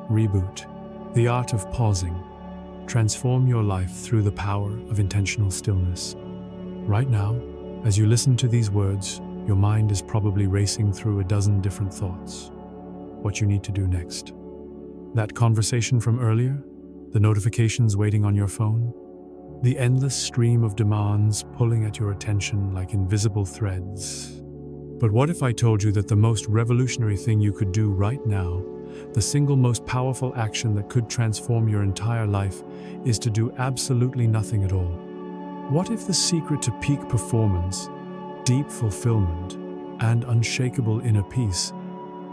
REBOOT, the art of pausing. Transform your life through the power of intentional stillness. Right now, as you listen to these words, your mind is probably racing through a dozen different thoughts. What you need to do next. That conversation from earlier, the notifications waiting on your phone, the endless stream of demands pulling at your attention like invisible threads. But what if I told you that the most revolutionary thing you could do right now, the single most powerful action that could transform your entire life, is to do absolutely nothing at all? What if the secret to peak performance, deep fulfillment, and unshakable inner peace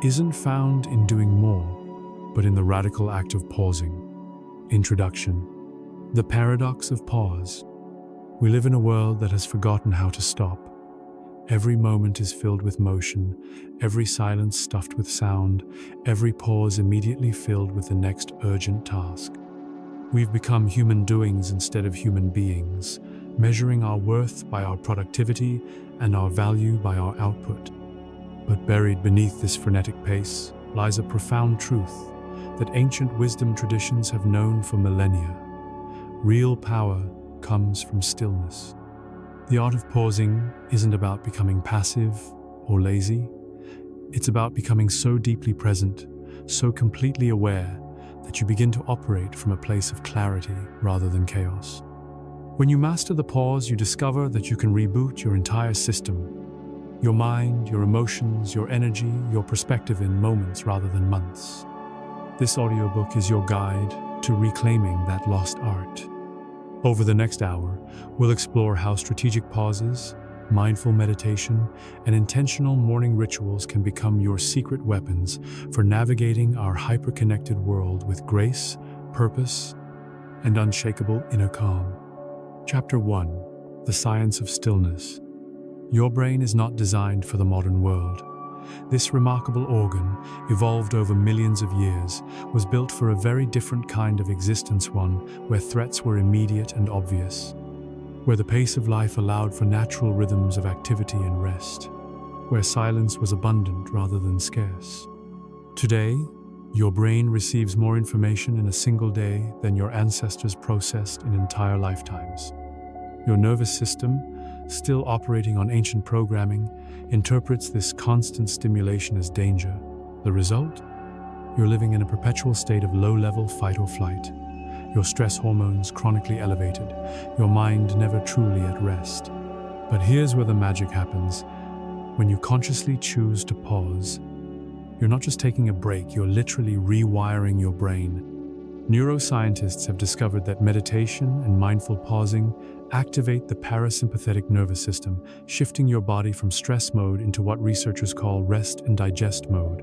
isn't found in doing more, but in the radical act of pausing? Introduction. The paradox of pause. We live in a world that has forgotten how to stop. Every moment is filled with motion, every silence stuffed with sound, every pause immediately filled with the next urgent task. We've become human doings instead of human beings, measuring our worth by our productivity and our value by our output. But buried beneath this frenetic pace lies a profound truth that ancient wisdom traditions have known for millennia. Real power comes from stillness. The art of pausing isn't about becoming passive or lazy. It's about becoming so deeply present, so completely aware, that you begin to operate from a place of clarity rather than chaos. When you master the pause, you discover that you can reboot your entire system. Your mind, your emotions, your energy, your perspective in moments rather than months. This audiobook is your guide to reclaiming that lost art. Over the next hour, we'll explore how strategic pauses, mindful meditation, and intentional morning rituals can become your secret weapons for navigating our hyper-connected world with grace, purpose, and unshakable inner calm. Chapter 1. The Science of Stillness. Your brain is not designed for the modern world. This remarkable organ, evolved over millions of years, was built for a very different kind of existence, one where threats were immediate and obvious, where the pace of life allowed for natural rhythms of activity and rest, where silence was abundant rather than scarce. Today, your brain receives more information in a single day than your ancestors processed in entire lifetimes. Your nervous system, still operating on ancient programming, interprets this constant stimulation as danger. The result? You're living in a perpetual state of low-level fight or flight. Your stress hormones chronically elevated, your mind never truly at rest. But here's where the magic happens. When you consciously choose to pause, you're not just taking a break, you're literally rewiring your brain. Neuroscientists have discovered that meditation and mindful pausing activate the parasympathetic nervous system, shifting your body from stress mode into what researchers call rest and digest mode.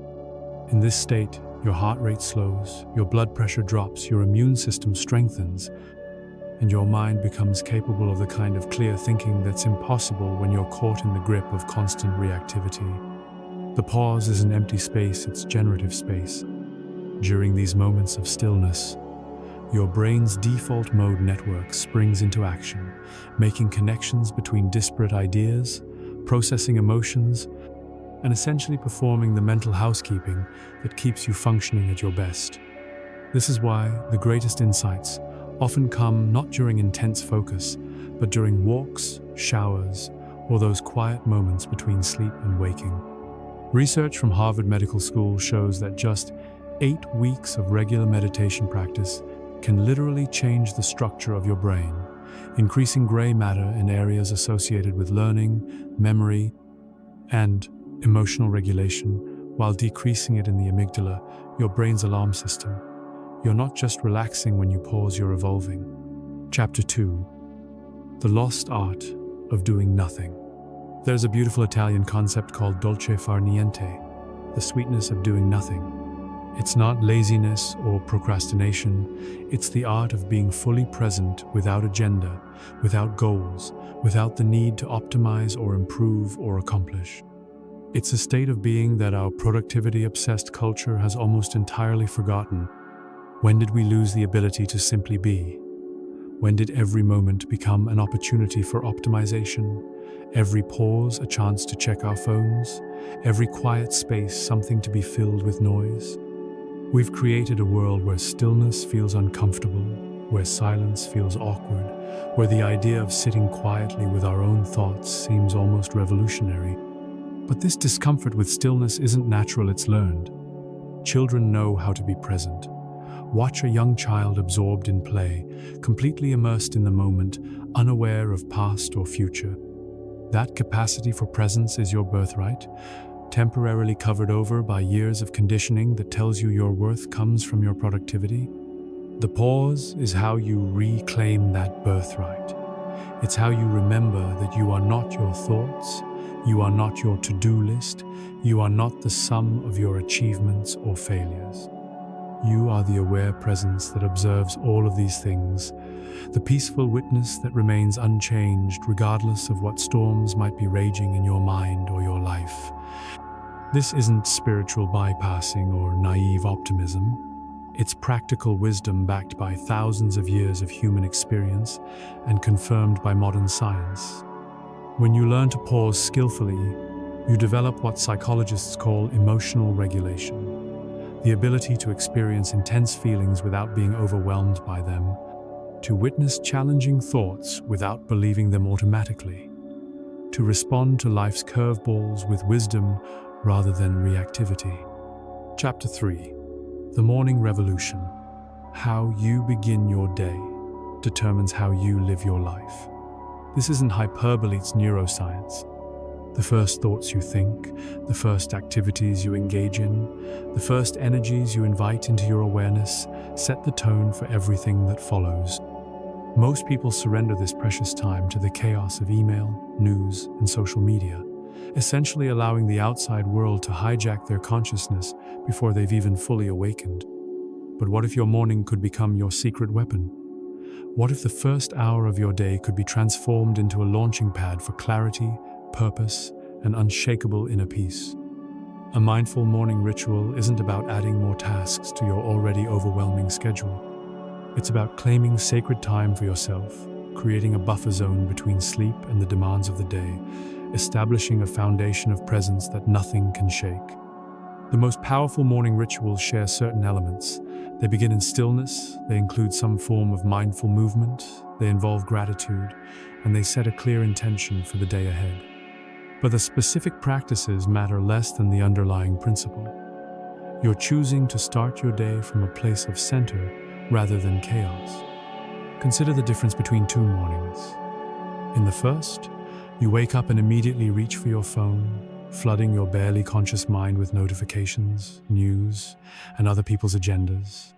In this state, your heart rate slows, your blood pressure drops, your immune system strengthens, and your mind becomes capable of the kind of clear thinking that's impossible when you're caught in the grip of constant reactivity. The pause is an empty space, it's generative space. During these moments of stillness, your brain's default mode network springs into action, making connections between disparate ideas, processing emotions, and essentially performing the mental housekeeping that keeps you functioning at your best. This is why the greatest insights often come not during intense focus, but during walks, showers, or those quiet moments between sleep and waking. Research from Harvard Medical School shows that just 8 weeks of regular meditation practice can literally change the structure of your brain, increasing gray matter in areas associated with learning, memory, and emotional regulation, while decreasing it in the amygdala, your brain's alarm system. You're not just relaxing when you pause, you're evolving. Chapter 2. The Lost Art of Doing Nothing. There's a beautiful Italian concept called dolce far niente, the sweetness of doing nothing. It's not laziness or procrastination, it's the art of being fully present without agenda, without goals, without the need to optimize or improve or accomplish. It's a state of being that our productivity-obsessed culture has almost entirely forgotten. When did we lose the ability to simply be? When did every moment become an opportunity for optimization? Every pause a chance to check our phones? Every quiet space something to be filled with noise? We've created a world where stillness feels uncomfortable, where silence feels awkward, where the idea of sitting quietly with our own thoughts seems almost revolutionary. But this discomfort with stillness isn't natural, it's learned. Children know how to be present. Watch a young child absorbed in play, completely immersed in the moment, unaware of past or future. That capacity for presence is your birthright, temporarily covered over by years of conditioning that tells you your worth comes from your productivity. The pause is how you reclaim that birthright. It's how you remember that you are not your thoughts, you are not your to-do list, you are not the sum of your achievements or failures. You are the aware presence that observes all of these things, the peaceful witness that remains unchanged regardless of what storms might be raging in your mind or your life. This isn't spiritual bypassing or naive optimism. It's practical wisdom backed by thousands of years of human experience and confirmed by modern science. When you learn to pause skillfully, you develop what psychologists call emotional regulation. The ability to experience intense feelings without being overwhelmed by them, to witness challenging thoughts without believing them automatically, to respond to life's curveballs with wisdom rather than reactivity. Chapter 3. The Morning Revolution. How you begin your day determines how you live your life. This isn't hyperbole, it's neuroscience. The first thoughts you think, the first activities you engage in, the first energies you invite into your awareness set the tone for everything that follows. Most people surrender this precious time to the chaos of email, news, and social media, essentially allowing the outside world to hijack their consciousness before they've even fully awakened. But what if your morning could become your secret weapon? What if the first hour of your day could be transformed into a launching pad for clarity, purpose, and unshakable inner peace? A mindful morning ritual isn't about adding more tasks to your already overwhelming schedule. It's about claiming sacred time for yourself, creating a buffer zone between sleep and the demands of the day, establishing a foundation of presence that nothing can shake. The most powerful morning rituals share certain elements. They begin in stillness, they include some form of mindful movement, they involve gratitude, and they set a clear intention for the day ahead. But the specific practices matter less than the underlying principle. You're choosing to start your day from a place of center rather than chaos. Consider the difference between two mornings. In the first, you wake up and immediately reach for your phone, flooding your barely conscious mind with notifications, news, and other people's agendas.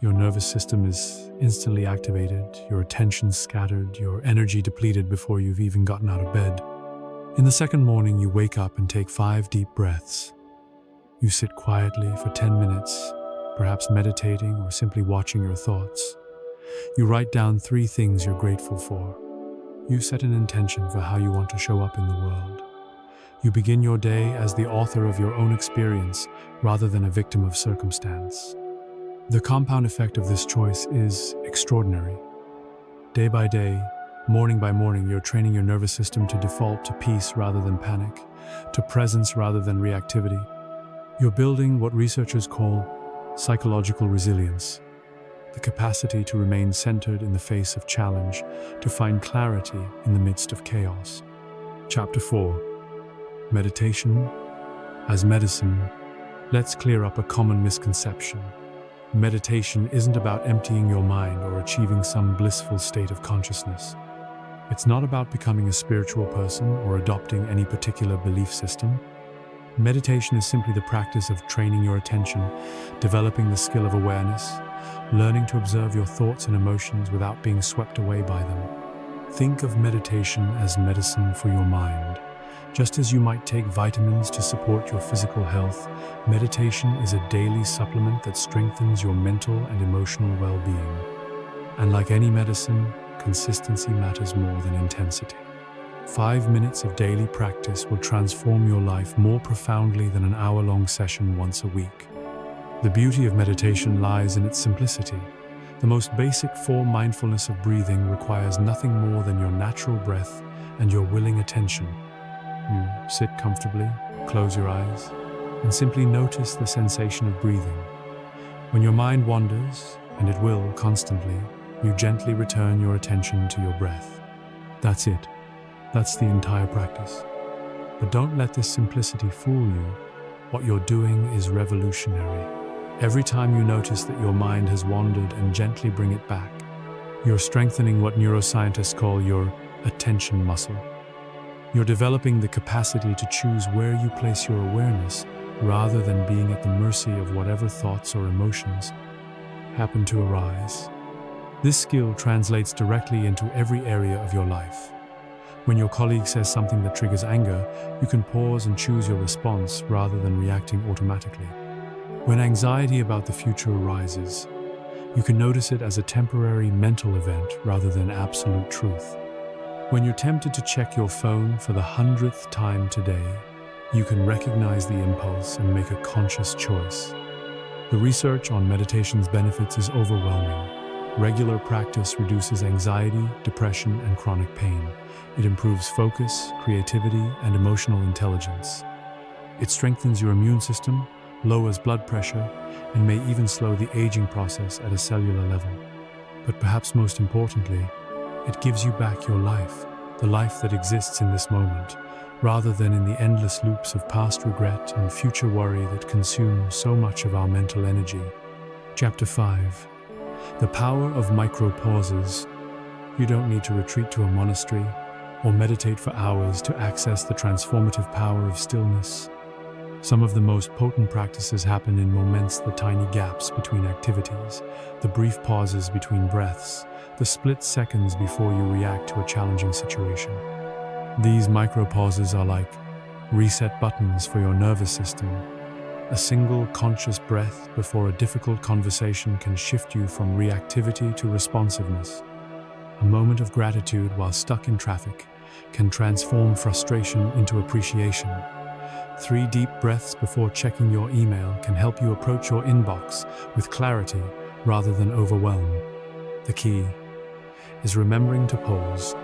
Your nervous system is instantly activated, your attention scattered, your energy depleted before you've even gotten out of bed. In the second morning, you wake up and take 5 deep breaths. You sit quietly for 10 minutes, perhaps meditating or simply watching your thoughts. You write down 3 things you're grateful for. You set an intention for how you want to show up in the world. You begin your day as the author of your own experience rather than a victim of circumstance. The compound effect of this choice is extraordinary. Day by day, morning by morning, you're training your nervous system to default to peace rather than panic, to presence rather than reactivity. You're building what researchers call psychological resilience, the capacity to remain centered in the face of challenge, to find clarity in the midst of chaos. Chapter 4. Meditation as medicine. Let's clear up a common misconception. Meditation isn't about emptying your mind or achieving some blissful state of consciousness. It's not about becoming a spiritual person or adopting any particular belief system. Meditation is simply the practice of training your attention, developing the skill of awareness, learning to observe your thoughts and emotions without being swept away by them. Think of meditation as medicine for your mind. Just as you might take vitamins to support your physical health, meditation is a daily supplement that strengthens your mental and emotional well-being. And like any medicine, consistency matters more than intensity. 5 minutes of daily practice will transform your life more profoundly than an hour-long session once a week. The beauty of meditation lies in its simplicity. The most basic form, mindfulness of breathing, requires nothing more than your natural breath and your willing attention. You sit comfortably, close your eyes, and simply notice the sensation of breathing. When your mind wanders, and it will constantly, you gently return your attention to your breath. That's it. That's the entire practice. But don't let this simplicity fool you. What you're doing is revolutionary. Every time you notice that your mind has wandered and gently bring it back, you're strengthening what neuroscientists call your attention muscle. You're developing the capacity to choose where you place your awareness rather than being at the mercy of whatever thoughts or emotions happen to arise. This skill translates directly into every area of your life. When your colleague says something that triggers anger, you can pause and choose your response rather than reacting automatically. When anxiety about the future arises, you can notice it as a temporary mental event rather than absolute truth. When you're tempted to check your phone for the 100th time today, you can recognize the impulse and make a conscious choice. The research on meditation's benefits is overwhelming. Regular practice reduces anxiety, depression, and chronic pain. It improves focus, creativity, and emotional intelligence. It strengthens your immune system, lowers blood pressure, and may even slow the aging process at a cellular level. But perhaps most importantly, it gives you back your life, the life that exists in this moment, rather than in the endless loops of past regret and future worry that consume so much of our mental energy. Chapter 5. The power of micro-pauses. You don't need to retreat to a monastery or meditate for hours to access the transformative power of stillness. Some of the most potent practices happen in moments, the tiny gaps between activities, the brief pauses between breaths, the split seconds before you react to a challenging situation. These micro-pauses are like reset buttons for your nervous system. A single conscious breath before a difficult conversation can shift you from reactivity to responsiveness. A moment of gratitude while stuck in traffic can transform frustration into appreciation. 3 deep breaths before checking your email can help you approach your inbox with clarity rather than overwhelm. The key is remembering to pause.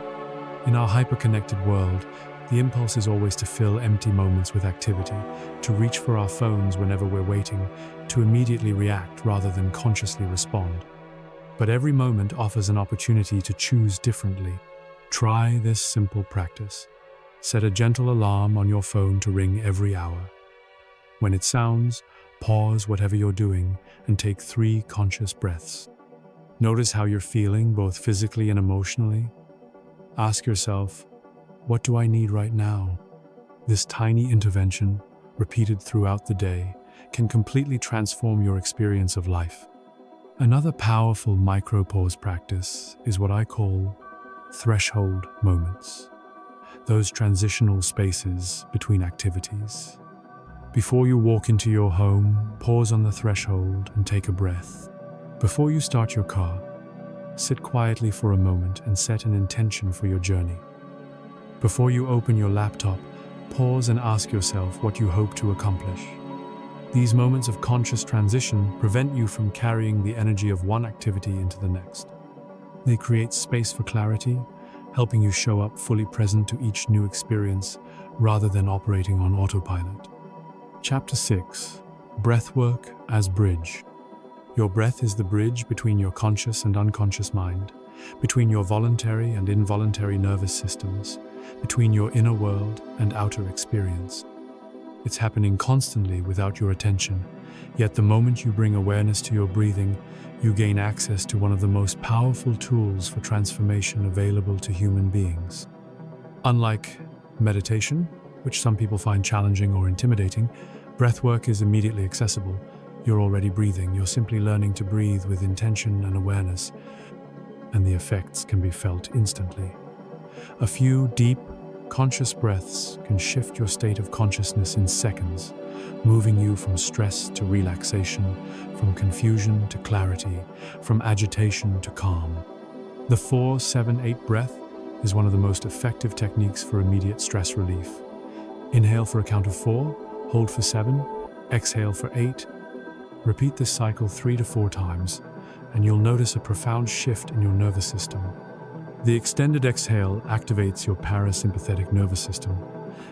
In our hyper-connected world, the impulse is always to fill empty moments with activity, to reach for our phones whenever we're waiting, to immediately react rather than consciously respond. But every moment offers an opportunity to choose differently. Try this simple practice. Set a gentle alarm on your phone to ring every hour. When it sounds, pause whatever you're doing and take 3 conscious breaths. Notice how you're feeling, both physically and emotionally. Ask yourself, what do I need right now? This tiny intervention, repeated throughout the day, can completely transform your experience of life. Another powerful micro-pause practice is what I call threshold moments. Those transitional spaces between activities. Before you walk into your home, pause on the threshold and take a breath. Before you start your car, sit quietly for a moment and set an intention for your journey. Before you open your laptop, pause and ask yourself what you hope to accomplish. These moments of conscious transition prevent you from carrying the energy of one activity into the next. They create space for clarity, helping you show up fully present to each new experience rather than operating on autopilot. Chapter 6. Breathwork as bridge. Your breath is the bridge between your conscious and unconscious mind, between your voluntary and involuntary nervous systems, between your inner world and outer experience. It's happening constantly without your attention, yet the moment you bring awareness to your breathing, you gain access to one of the most powerful tools for transformation available to human beings. Unlike meditation, which some people find challenging or intimidating, breathwork is immediately accessible. You're already breathing, you're simply learning to breathe with intention and awareness, and the effects can be felt instantly. A few deep, conscious breaths can shift your state of consciousness in seconds, moving you from stress to relaxation, from confusion to clarity, from agitation to calm. The 4-7-8 breath is one of the most effective techniques for immediate stress relief. Inhale for a count of 4, hold for 7, exhale for 8. Repeat this cycle 3 to 4 times, and you'll notice a profound shift in your nervous system. The extended exhale activates your parasympathetic nervous system,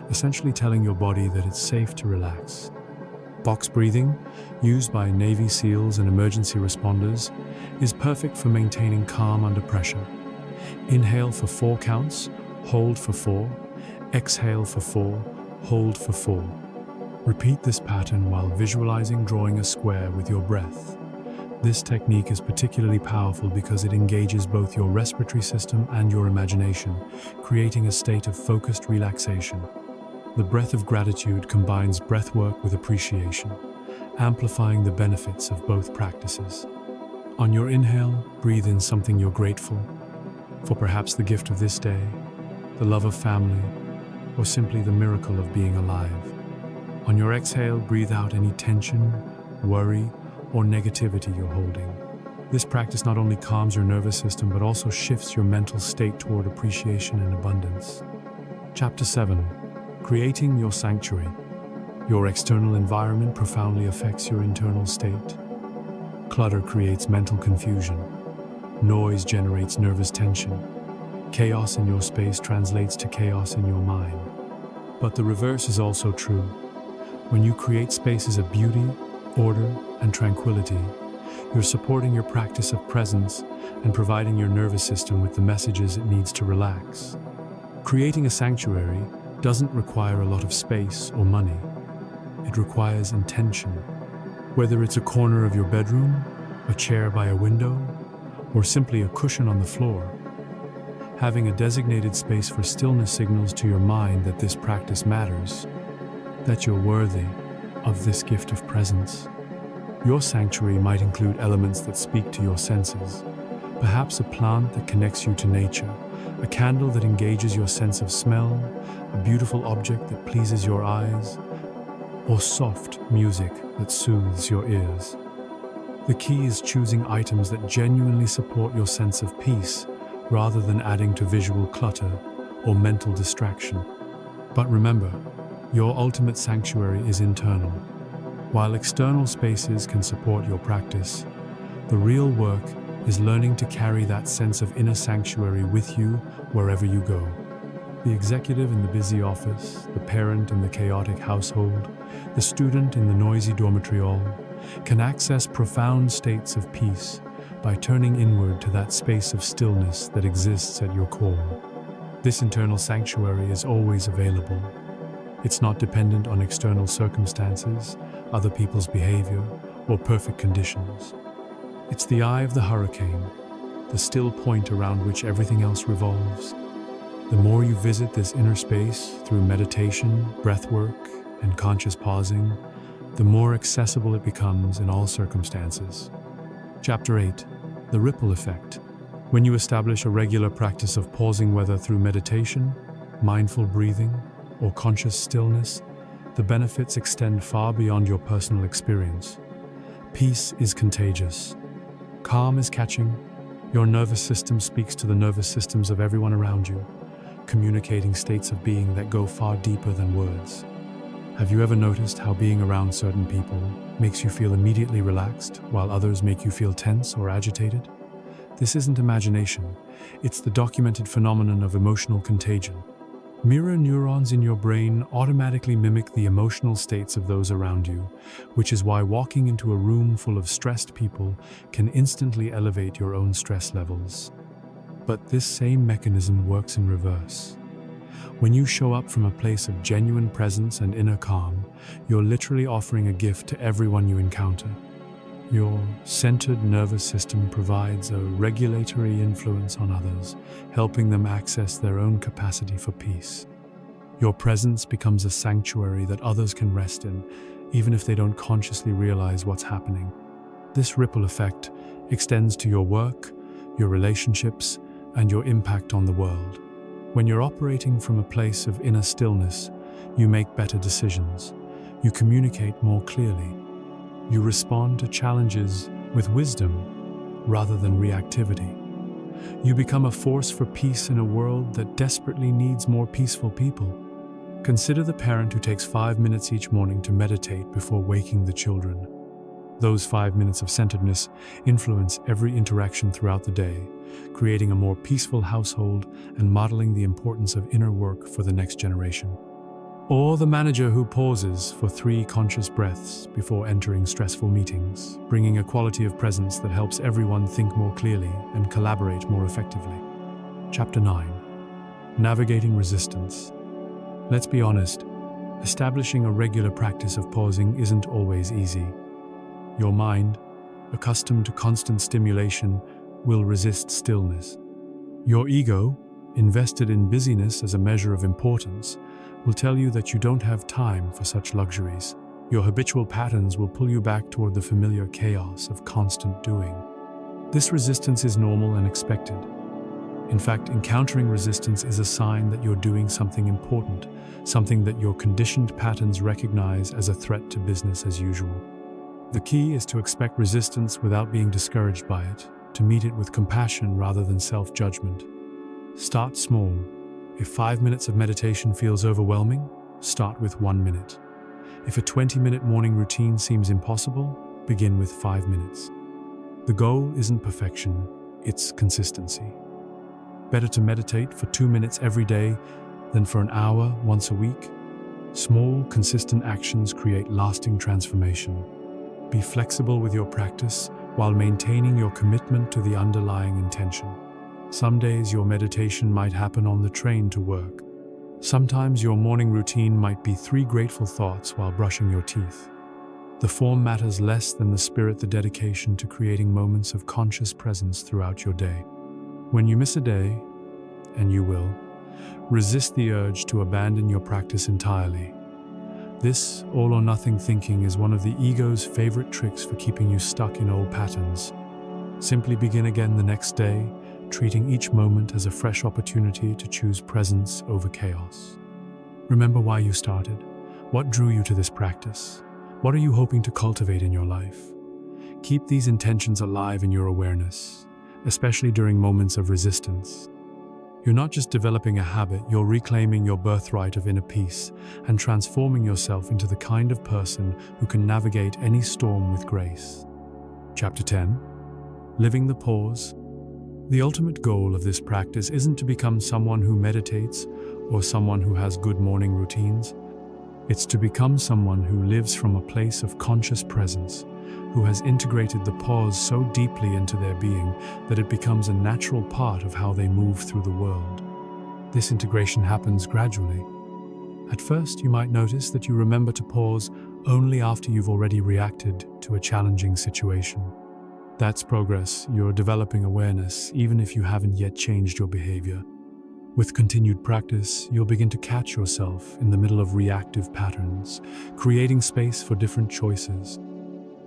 essentially telling your body that it's safe to relax. Box breathing, used by Navy SEALs and emergency responders, is perfect for maintaining calm under pressure. Inhale for 4 counts, hold for 4, exhale for 4, hold for 4. Repeat this pattern while visualizing drawing a square with your breath. This technique is particularly powerful because it engages both your respiratory system and your imagination, creating a state of focused relaxation. The breath of gratitude combines breathwork with appreciation, amplifying the benefits of both practices. On your inhale, breathe in something you're grateful for, perhaps the gift of this day, the love of family, or simply the miracle of being alive. On your exhale, breathe out any tension, worry, or negativity you're holding. This practice not only calms your nervous system but also shifts your mental state toward appreciation and abundance. Chapter 7. Creating your sanctuary. Your external environment profoundly affects your internal state. Clutter creates mental confusion. Noise generates nervous tension. Chaos in your space translates to chaos in your mind. But the reverse is also true. When you create spaces of beauty, order, and tranquility, you're supporting your practice of presence and providing your nervous system with the messages it needs to relax. Creating a sanctuary doesn't require a lot of space or money. It requires intention. Whether it's a corner of your bedroom, a chair by a window, or simply a cushion on the floor, having a designated space for stillness signals to your mind that this practice matters, that you're worthy of this gift of presence. Your sanctuary might include elements that speak to your senses, perhaps a plant that connects you to nature, a candle that engages your sense of smell, a beautiful object that pleases your eyes, or soft music that soothes your ears. The key is choosing items that genuinely support your sense of peace, rather than adding to visual clutter or mental distraction. But remember, your ultimate sanctuary is internal. While external spaces can support your practice, the real work is learning to carry that sense of inner sanctuary with you wherever you go. The executive in the busy office, the parent in the chaotic household, the student in the noisy dormitory hall, can access profound states of peace by turning inward to that space of stillness that exists at your core. This internal sanctuary is always available. It's not dependent on external circumstances, other people's behavior, or perfect conditions. It's the eye of the hurricane, the still point around which everything else revolves. The more you visit this inner space through meditation, breathwork, and conscious pausing, the more accessible it becomes in all circumstances. Chapter 8. The ripple effect. When you establish a regular practice of pausing, whether through meditation, mindful breathing, or conscious stillness, the benefits extend far beyond your personal experience. Peace is contagious. Calm is catching. Your nervous system speaks to the nervous systems of everyone around you, communicating states of being that go far deeper than words. Have you ever noticed how being around certain people makes you feel immediately relaxed, while others make you feel tense or agitated? This isn't imagination. It's the documented phenomenon of emotional contagion. Mirror neurons in your brain automatically mimic the emotional states of those around you, which is why walking into a room full of stressed people can instantly elevate your own stress levels. But this same mechanism works in reverse. When you show up from a place of genuine presence and inner calm, you're literally offering a gift to everyone you encounter. Your centered nervous system provides a regulatory influence on others, helping them access their own capacity for peace. Your presence becomes a sanctuary that others can rest in, even if they don't consciously realize what's happening. This ripple effect extends to your work, your relationships, and your impact on the world. When you're operating from a place of inner stillness, you make better decisions. You communicate more clearly. You respond to challenges with wisdom rather than reactivity. You become a force for peace in a world that desperately needs more peaceful people. Consider the parent who takes 5 minutes each morning to meditate before waking the children. Those 5 minutes of centeredness influence every interaction throughout the day, creating a more peaceful household and modeling the importance of inner work for the next generation. Or the manager who pauses for 3 conscious breaths before entering stressful meetings, bringing a quality of presence that helps everyone think more clearly and collaborate more effectively. Chapter 9. Navigating resistance. Let's be honest, establishing a regular practice of pausing isn't always easy. Your mind, accustomed to constant stimulation, will resist stillness. Your ego, invested in busyness as a measure of importance, will tell you that you don't have time for such luxuries. Your habitual patterns will pull you back toward the familiar chaos of constant doing. This resistance is normal and expected. In fact, encountering resistance is a sign that you're doing something important, something that your conditioned patterns recognize as a threat to business as usual. The key is to expect resistance without being discouraged by it, to meet it with compassion rather than self-judgment. Start small. If 5 minutes of meditation feels overwhelming, start with 1 minute. If a 20-minute morning routine seems impossible, begin with 5 minutes. The goal isn't perfection, it's consistency. Better to meditate for 2 minutes every day than for an hour once a week. Small, consistent actions create lasting transformation. Be flexible with your practice while maintaining your commitment to the underlying intention. Some days your meditation might happen on the train to work. Sometimes your morning routine might be 3 grateful thoughts while brushing your teeth. The form matters less than the spirit, the dedication to creating moments of conscious presence throughout your day. When you miss a day, and you will, resist the urge to abandon your practice entirely. This all-or-nothing thinking is one of the ego's favorite tricks for keeping you stuck in old patterns. Simply begin again the next day, treating each moment as a fresh opportunity to choose presence over chaos. Remember why you started. What drew you to this practice? What are you hoping to cultivate in your life? Keep these intentions alive in your awareness, especially during moments of resistance. You're not just developing a habit, you're reclaiming your birthright of inner peace and transforming yourself into the kind of person who can navigate any storm with grace. Chapter 10. Living the pause. The ultimate goal of this practice isn't to become someone who meditates or someone who has good morning routines. It's to become someone who lives from a place of conscious presence, who has integrated the pause so deeply into their being that it becomes a natural part of how they move through the world. This integration happens gradually. At first, you might notice that you remember to pause only after you've already reacted to a challenging situation. That's progress. You're developing awareness, even if you haven't yet changed your behavior. With continued practice, you'll begin to catch yourself in the middle of reactive patterns, creating space for different choices.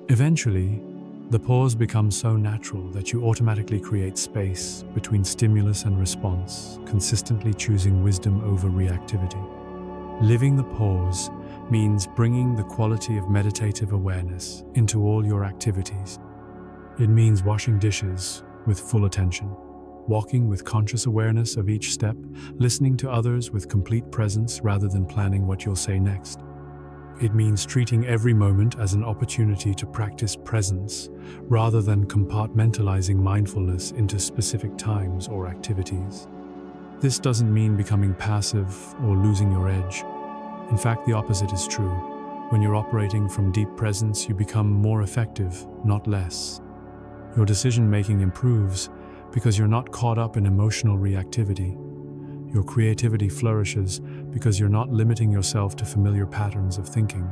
Eventually, the pause becomes so natural that you automatically create space between stimulus and response, consistently choosing wisdom over reactivity. Living the pause means bringing the quality of meditative awareness into all your activities. It means washing dishes with full attention, walking with conscious awareness of each step, listening to others with complete presence rather than planning what you'll say next. It means treating every moment as an opportunity to practice presence rather than compartmentalizing mindfulness into specific times or activities. This doesn't mean becoming passive or losing your edge. In fact, the opposite is true. When you're operating from deep presence, you become more effective, not less. Your decision-making improves because you're not caught up in emotional reactivity. Your creativity flourishes because you're not limiting yourself to familiar patterns of thinking.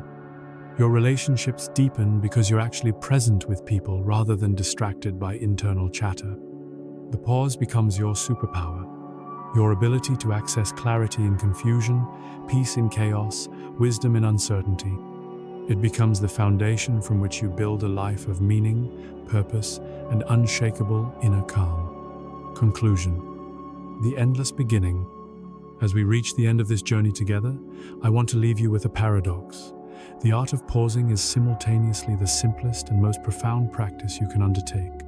Your relationships deepen because you're actually present with people rather than distracted by internal chatter. The pause becomes your superpower, your ability to access clarity in confusion, peace in chaos, wisdom in uncertainty. It becomes the foundation from which you build a life of meaning, purpose, and unshakable inner calm. Conclusion. The endless beginning. As we reach the end of this journey together, I want to leave you with a paradox. The art of pausing is simultaneously the simplest and most profound practice you can undertake.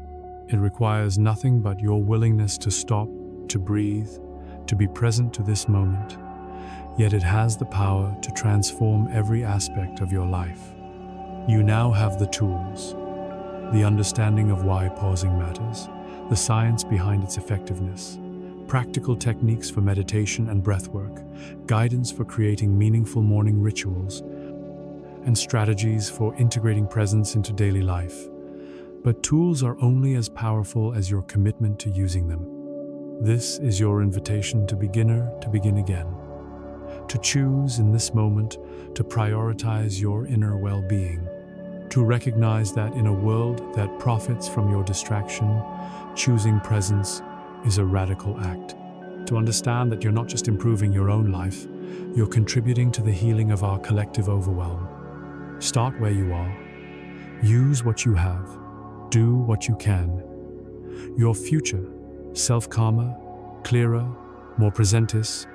It requires nothing but your willingness to stop, to breathe, to be present to this moment. Yet it has the power to transform every aspect of your life. You now have the tools, the understanding of why pausing matters, the science behind its effectiveness, practical techniques for meditation and breathwork, guidance for creating meaningful morning rituals, and strategies for integrating presence into daily life. But tools are only as powerful as your commitment to using them. This is your invitation to beginner to begin again, to choose in this moment to prioritize your inner well-being, to recognize that in a world that profits from your distraction, choosing presence is a radical act. To understand that you're not just improving your own life, you're contributing to the healing of our collective overwhelm. Start where you are. Use what you have. Do what you can. Your future, self-calmer, clearer, more presentis,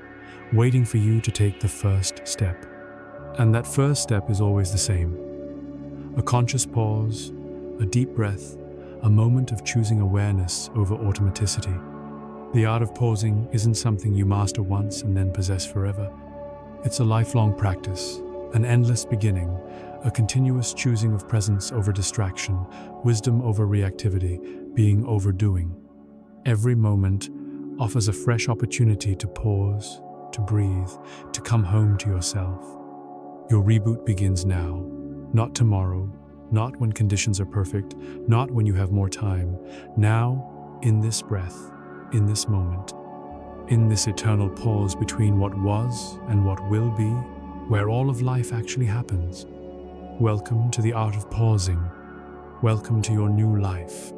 waiting for you to take the first step. And that first step is always the same. A conscious pause, a deep breath, a moment of choosing awareness over automaticity. The art of pausing isn't something you master once and then possess forever. It's a lifelong practice, an endless beginning, a continuous choosing of presence over distraction, wisdom over reactivity, being over doing. Every moment offers a fresh opportunity to pause, to breathe, to come home to yourself. Your reboot begins now, not tomorrow, not when conditions are perfect, not when you have more time. Now, in this breath, in this moment, in this eternal pause between what was and what will be, where all of life actually happens. Welcome to the art of pausing. Welcome to your new life.